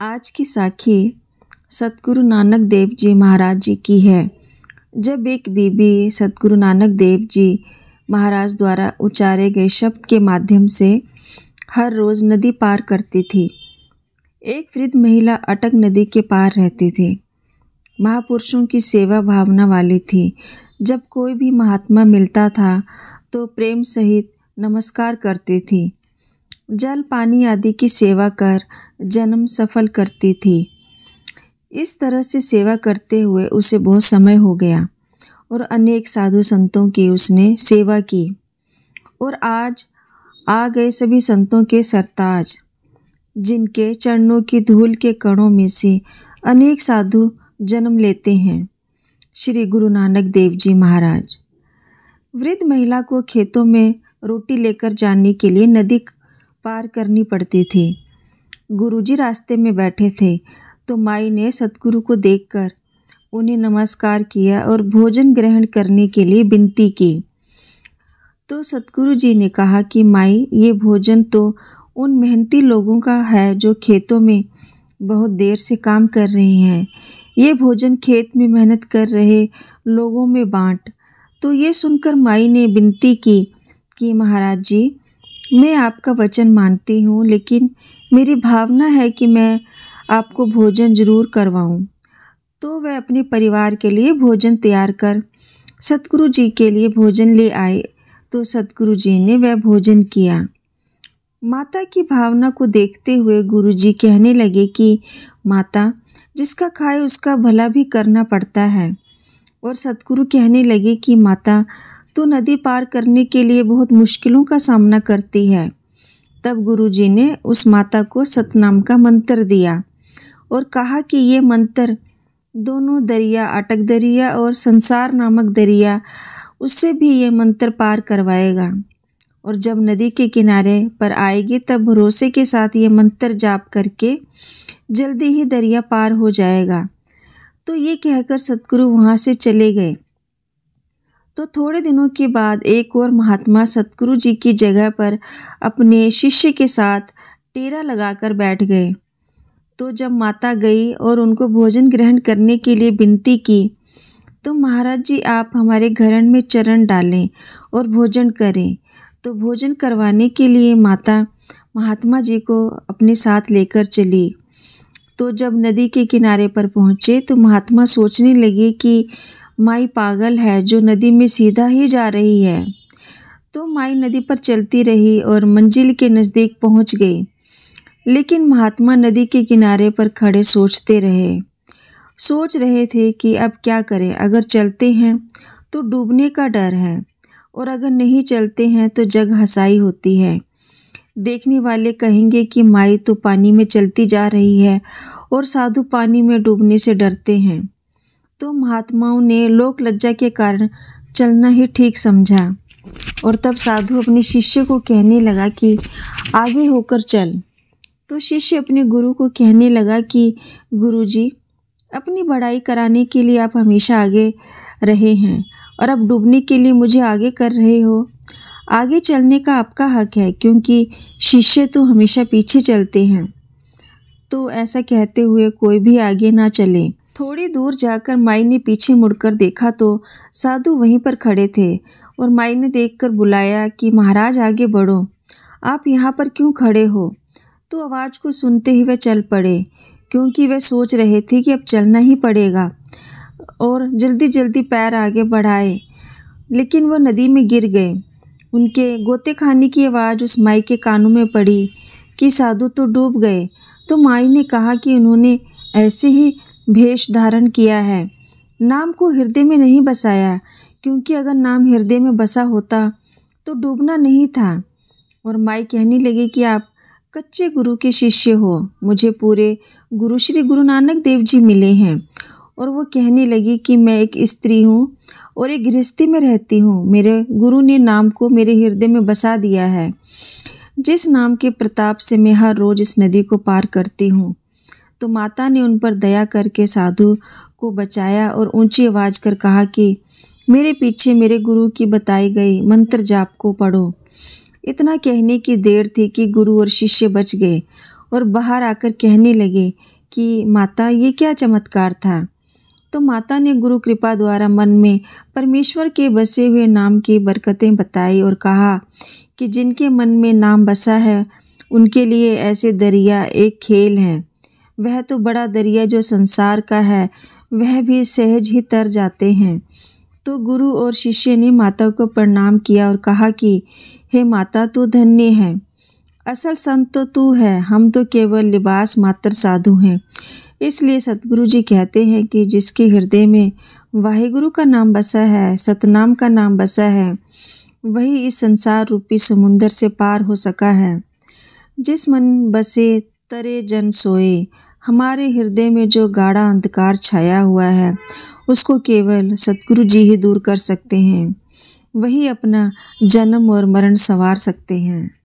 आज की साखी सतगुरु नानक देव जी महाराज जी की है। जब एक बीबी सतगुरु नानक देव जी महाराज द्वारा उच्चारे गए शब्द के माध्यम से हर रोज़ नदी पार करती थी। एक वृद्ध महिला अटक नदी के पार रहती थी। महापुरुषों की सेवा भावना वाली थी। जब कोई भी महात्मा मिलता था तो प्रेम सहित नमस्कार करती थी। जल पानी आदि की सेवा कर जन्म सफल करती थी। इस तरह से सेवा करते हुए उसे बहुत समय हो गया और अनेक साधु संतों की उसने सेवा की। और आज आ गए सभी संतों के सरताज, जिनके चरणों की धूल के कणों में से अनेक साधु जन्म लेते हैं, श्री गुरु नानक देव जी महाराज। वृद्ध महिला को खेतों में रोटी लेकर जाने के लिए नदी पार करनी पड़ती थी। गुरुजी रास्ते में बैठे थे तो माई ने सतगुरु को देखकर उन्हें नमस्कार किया और भोजन ग्रहण करने के लिए विनती की। तो सतगुरु जी ने कहा कि माई, ये भोजन तो उन मेहनती लोगों का है जो खेतों में बहुत देर से काम कर रहे हैं। ये भोजन खेत में मेहनत कर रहे लोगों में बांट। तो ये सुनकर माई ने विनती की कि महाराज जी, मैं आपका वचन मानती हूँ, लेकिन मेरी भावना है कि मैं आपको भोजन जरूर करवाऊँ। तो वह अपने परिवार के लिए भोजन तैयार कर सतगुरु जी के लिए भोजन ले आए। तो सतगुरु जी ने वह भोजन किया। माता की भावना को देखते हुए गुरु जी कहने लगे कि माता, जिसका खाए उसका भला भी करना पड़ता है। और सतगुरु कहने लगे कि माता, तो नदी पार करने के लिए बहुत मुश्किलों का सामना करती है। तब गुरुजी ने उस माता को सतनाम का मंत्र दिया और कहा कि ये मंत्र दोनों दरिया, अटक दरिया और संसार नामक दरिया, उससे भी ये मंत्र पार करवाएगा। और जब नदी के किनारे पर आएगी तब भरोसे के साथ ये मंत्र जाप करके जल्दी ही दरिया पार हो जाएगा। तो ये कहकर सतगुरु वहाँ से चले गए। तो थोड़े दिनों के बाद एक और महात्मा सतगुरु जी की जगह पर अपने शिष्य के साथ डेरा लगाकर बैठ गए। तो जब माता गई और उनको भोजन ग्रहण करने के लिए विनती की, तो महाराज जी, आप हमारे घरन में चरण डालें और भोजन करें। तो भोजन करवाने के लिए माता महात्मा जी को अपने साथ लेकर चली। तो जब नदी के किनारे पर पहुँचे तो महात्मा सोचने लगे कि माई पागल है जो नदी में सीधा ही जा रही है। तो माई नदी पर चलती रही और मंजिल के नज़दीक पहुंच गई। लेकिन महात्मा नदी के किनारे पर खड़े सोचते रहे। सोच रहे थे कि अब क्या करें। अगर चलते हैं तो डूबने का डर है और अगर नहीं चलते हैं तो जग हंसाई होती है। देखने वाले कहेंगे कि माई तो पानी में चलती जा रही है और साधु पानी में डूबने से डरते हैं। तो महात्माओं ने लोक लज्जा के कारण चलना ही ठीक समझा। और तब साधु अपने शिष्य को कहने लगा कि आगे होकर चल। तो शिष्य अपने गुरु को कहने लगा कि गुरुजी, अपनी बड़ाई कराने के लिए आप हमेशा आगे रहे हैं और अब डूबने के लिए मुझे आगे कर रहे हो। आगे चलने का आपका हक है, क्योंकि शिष्य तो हमेशा पीछे चलते हैं। तो ऐसा कहते हुए कोई भी आगे ना चले। थोड़ी दूर जाकर माई ने पीछे मुड़कर देखा तो साधु वहीं पर खड़े थे और माई ने देखकर बुलाया कि महाराज, आगे बढ़ो, आप यहाँ पर क्यों खड़े हो। तो आवाज़ को सुनते ही वह चल पड़े, क्योंकि वह सोच रहे थे कि अब चलना ही पड़ेगा। और जल्दी जल्दी पैर आगे बढ़ाए, लेकिन वह नदी में गिर गए। उनके गोते खाने की आवाज़ उस माई के कानों में पड़ी कि साधु तो डूब गए। तो माई ने कहा कि उन्होंने ऐसे ही भेष धारण किया है, नाम को हृदय में नहीं बसाया, क्योंकि अगर नाम हृदय में बसा होता तो डूबना नहीं था। और माई कहने लगी कि आप कच्चे गुरु के शिष्य हो, मुझे पूरे गुरु श्री गुरु नानक देव जी मिले हैं। और वो कहने लगी कि मैं एक स्त्री हूँ और एक गृहस्थी में रहती हूँ। मेरे गुरु ने नाम को मेरे हृदय में बसा दिया है, जिस नाम के प्रताप से मैं हर रोज़ इस नदी को पार करती हूँ। तो माता ने उन पर दया करके साधु को बचाया और ऊंची आवाज़ कर कहा कि मेरे पीछे मेरे गुरु की बताई गई मंत्र जाप को पढ़ो। इतना कहने की देर थी कि गुरु और शिष्य बच गए और बाहर आकर कहने लगे कि माता, ये क्या चमत्कार था। तो माता ने गुरु कृपा द्वारा मन में परमेश्वर के बसे हुए नाम की बरकतें बताई और कहा कि जिनके मन में नाम बसा है उनके लिए ऐसे दरिया एक खेल है। वह तो बड़ा दरिया जो संसार का है वह भी सहज ही तर जाते हैं। तो गुरु और शिष्य ने माता को प्रणाम किया और कहा कि हे माता, तू धन्य है, असल संत तो तू है, हम तो केवल लिबास मात्र साधु हैं। इसलिए सतगुरु जी कहते हैं कि जिसके हृदय में वाहिगुरु का नाम बसा है, सतनाम का नाम बसा है, वही इस संसार रूपी समुंदर से पार हो सका है। जिस मन बसे तरे जन सोए। हमारे हृदय में जो गाढ़ा अंधकार छाया हुआ है उसको केवल सतगुरु जी ही दूर कर सकते हैं। वही अपना जन्म और मरण संवार सकते हैं।